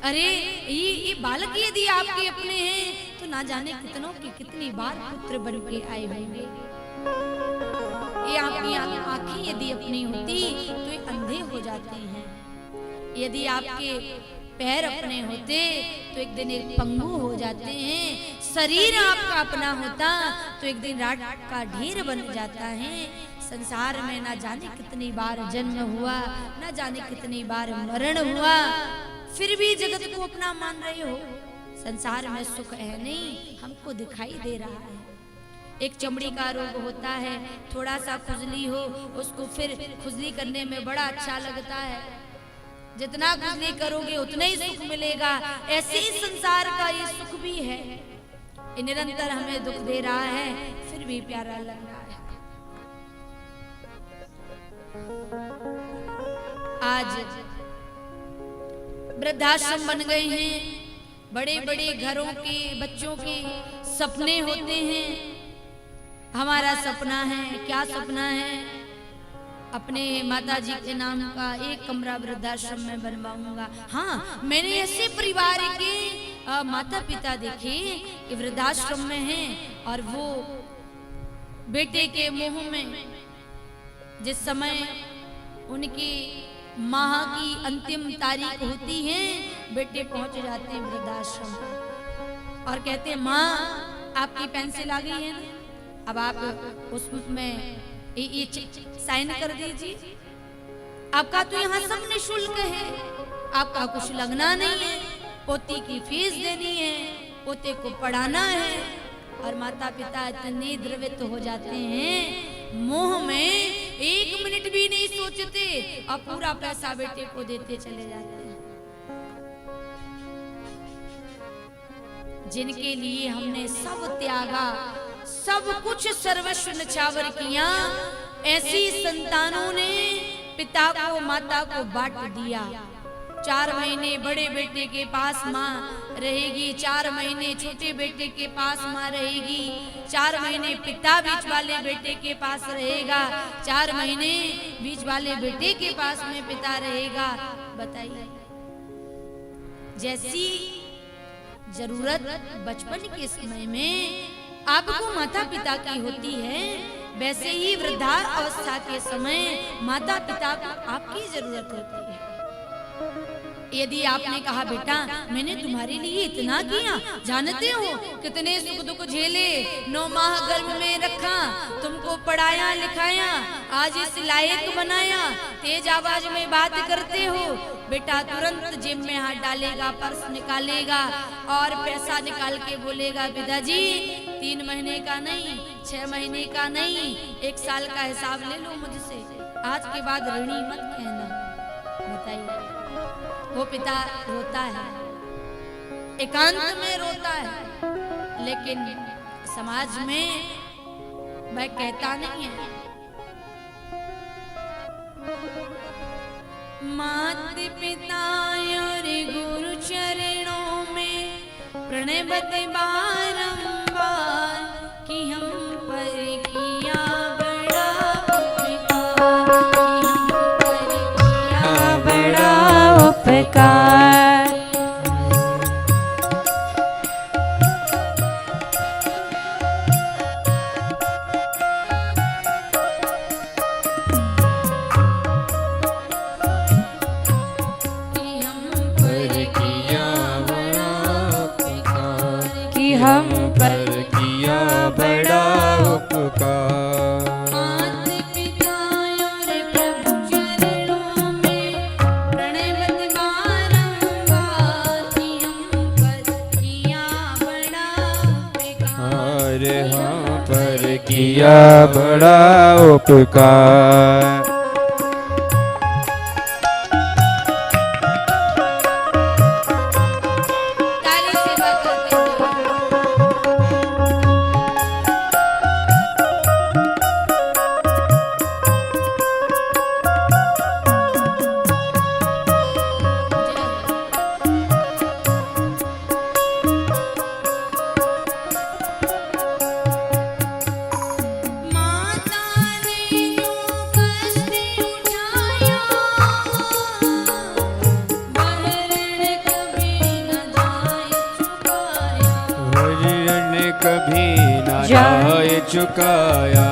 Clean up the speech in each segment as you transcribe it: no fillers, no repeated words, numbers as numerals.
अरे ये बालक यदि आपके अपने हैं तो ना जाने कितनों की कितनी बार पुत्र बन के आए होंगे। ये आपकी आंखें यदि अपनी होती तो ये अंधे हो जाते हैं। यदि आपके पैर अपने होते तो एक दिन एक पंगु हो जाते हैं। शरीर आपका अपना होता तो एक दिन रात का ढेर बन जाता है। संसार में ना जाने कितनी बार जन्म हुआ, ना जाने कितनी बार मरण हुआ, फिर भी जगत को अपना मान रहे हो। संसार में सुख है नहीं, हमको दिखाई दे रहा है। एक चमड़ी का रोग होता है, थोड़ा सा खुजली हो उसको फिर खुजली करने में बड़ा अच्छा लगता है। जितना खुजली करोगे उतना ही सुख मिलेगा। ऐसे ही संसार का ये सुख भी है, ये निरंतर हमें दुख दे रहा है, फिर भी प्यारा लग रहा है। आज वृद्धाश्रम बन गए हैं, बड़े बड़े घरों के बच्चों के सपने होते हैं। हमारा सपना है, क्या सपना है? अपने माताजी के नाम का एक कमरा वृद्धाश्रम में बनवाऊंगा। हाँ, मैंने ऐसे परिवार के माता पिता देखे कि वृद्धाश्रम में हैं और वो बेटे के मुंह में जिस समय उनकी माह की अंतिम तारीख होती है, बेटे पहुंच जाते हैं वृद्धाश्रम और कहते हैं माँ आपकी पेंसिल आ गई है ना, अब आप उसमें ये साइन कर दीजिए। आपका तो यहाँ सब निःशुल्क है, आपका कुछ लगना नहीं है, पोती की फीस देनी है, पोते को पढ़ाना है। और माता पिता इतने द्रवित हो जाते हैं, मोह में एक मिनट भी नहीं सोचते और पूरा पैसा बेटे को देते चले जाते हैं। जिनके लिए हमने सब त्यागा, सब कुछ सर्वस्व न्यौछावर किया, ऐसी संतानों ने पिता को माता को बांट दिया। 4 महीने बड़े बेटे के पास माँ रहेगी, 4 महीने छोटे बेटे के पास माँ रहेगी, 4 महीने पिता बीच वाले बेटे के पास रहेगा, 4 महीने बीच वाले बेटे के पास में पिता रहेगा। बताइए, जैसी जरूरत बचपन के समय में आपको माता पिता की होती है, वैसे ही वृद्धावस्था के समय माता पिता को आपकी जरूरत होती है। यदि आपने कहा बेटा मैंने तुम्हारे लिए इतना किया, जानते हो कितने सुख दुख झेले, 9 माह गर्भ में रखा, तुमको पढ़ाया लिखाया, आज इस लायक बनाया, तेज आवाज में बात करते हो। बेटा तुरंत जेब में हाथ डालेगा, पर्स निकालेगा और पैसा निकाल के बोलेगा पिताजी 3 महीने का नहीं, 6 महीने का नहीं, 1 साल का हिसाब ले लो मुझसे, आज के बाद ऋणी मत कहना। बताइए, वो पिता रोता है, एकांत में रोता है, लेकिन समाज में वह कहता नहीं है। मात पिता और गुरु चरणों में प्रणबत बारंबार कि हम पर किया बड़ा उपकार। हम पर किया बड़ा उपकार। मात पिता और प्रभु चरणों में प्रणबत बारंबार कि हम पर किया बड़ा उपकार। हम पर किया बड़ा उपकार। माता ने जो चुकाया।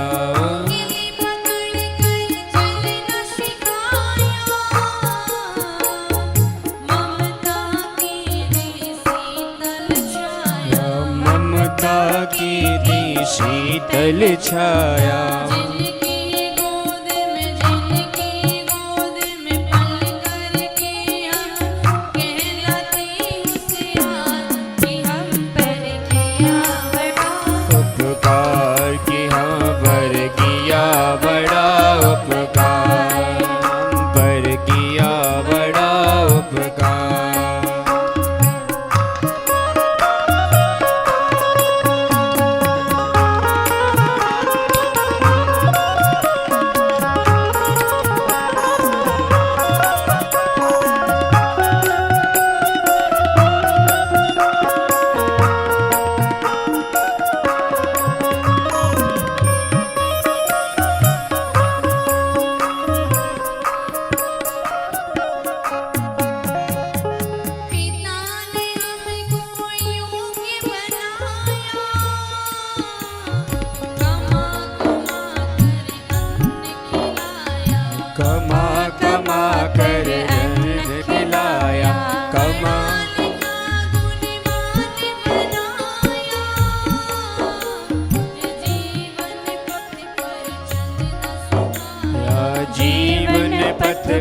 ममता की दी शीतल छाया।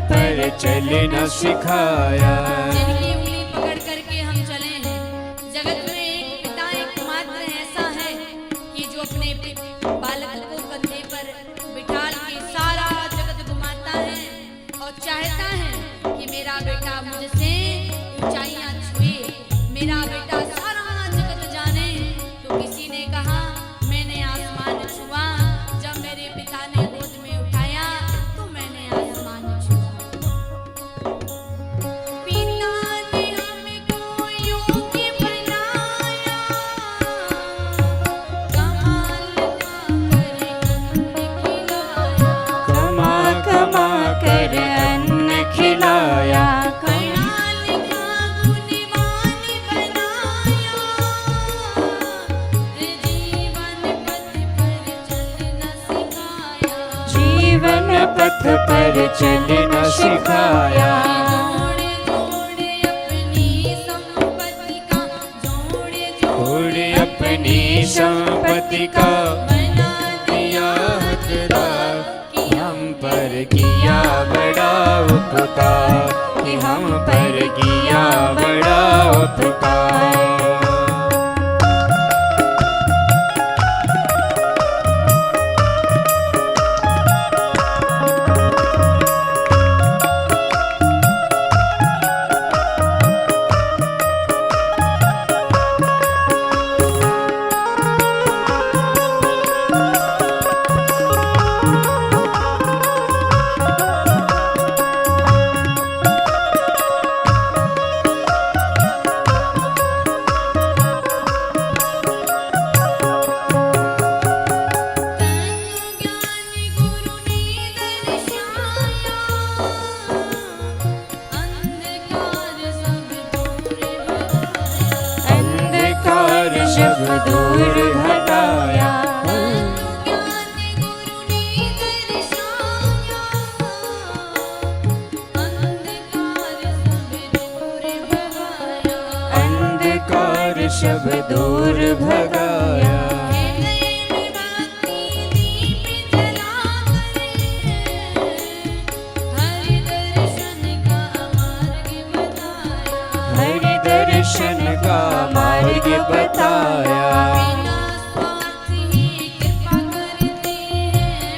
पर चलना सिखाया। जिनकी उंगली पकड़ करके हम चले हैं। जगत में एक पिता एकमात्र ऐसा है कि जो अपने बालक को कंधे पर बिठा के सारा जगत घुमाता है और चाहता है कि मेरा बेटा मुझसे ऊंचाइयां छुए, मेरा बेटा सारा जगत जाने। तो किसी ने कहा मैंने आसमान छुआ, जब मेरे पिता ने गोद में उठाया तो मैंने आसमान छुआ। पथ पर चलना सिखाया। जोड़े अपनी संपत्ति का बना दिया हकदार। कि हम पर किया बड़ा उपकार, कि हम पर किया बड़ा उपकार। सब दूर हटाया। अंधकार सब दूर भगाया। हरि दर्शन का मार्ग बताया।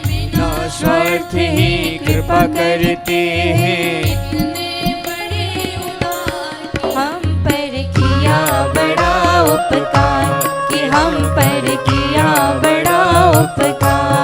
बिना स्वार्थ ही कृपा करते हैं। हम पर किया बड़ा उपकार, कि हम पर किया बड़ा उपकार।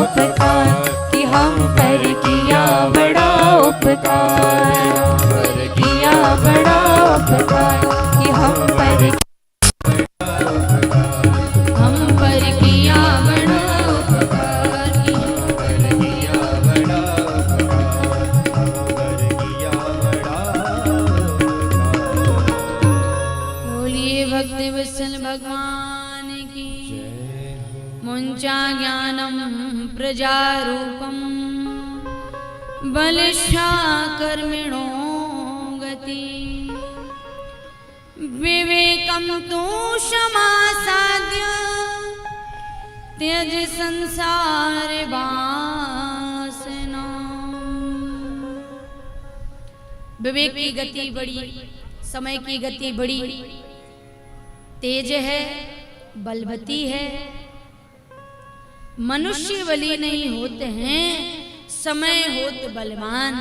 उपकार, कि हम पर किया बड़ा उपकार, किया बड़ा उपकार, कि हम पर किया बड़ा उपकार, कि बोलिए भक्त वत्सल भगवान की। मुंचा ज्ञानम प्रजारूपम बलिष्ठा कर्मिणो गति, विवेकम तु क्षमा साध्य त्यज संसार वासना। विवेक की गति बड़ी, समय की गति बड़ी तेज है, बलवती है। मनुष्य बली नहीं होते हैं, समय होत बलवान।